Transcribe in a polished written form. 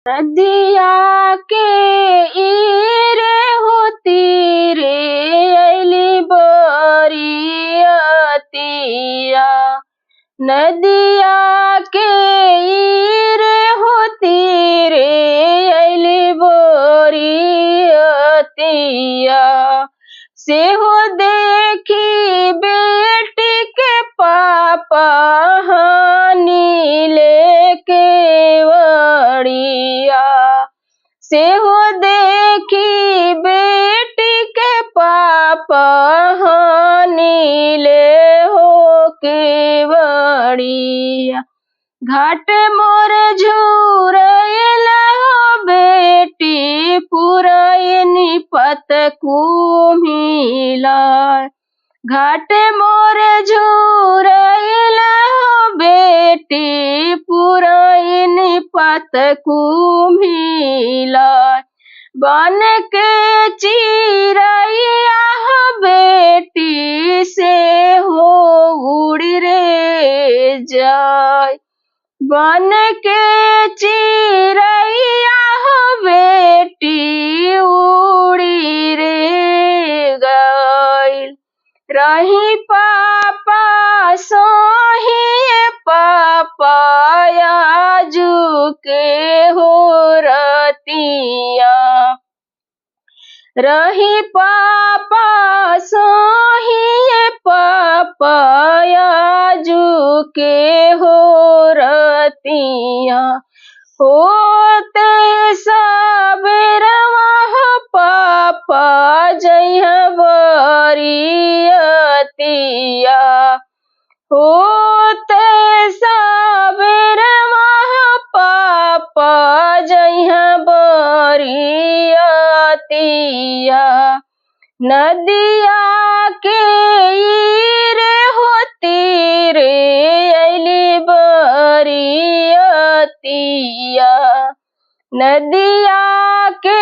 नदिया के ईरे होती रे अली बरियतिया। नदिया के ईरे होती रे अली बरियतिया। से हो देखी बेटी के पापा हानि लेके वड़िया। से हो देखी बेटी के पापा हानि ले हो के वड़िया। घाट मोर झूरैल हो बेटी पुरैनी पत कुम्हिला। घाट मोर झूरैल हो बेटी पुरैनी पत कुम्हिला। बन के चिरैया हो बेटी से हो उड़ी रे जाय। बन के चिरैया हो बेटी उड़ी रे गइल। रही पापा सोही पापा आजू के हो रतिया। रही पापा सोही पापा आजू के हो रतिया। होते सबेरवा हो पापा जइह बरियतिया। होते सबेरवा हो पापा जइह बरियतिया। नदिया के ईरे होती रे अली बरियतिया। नदिया के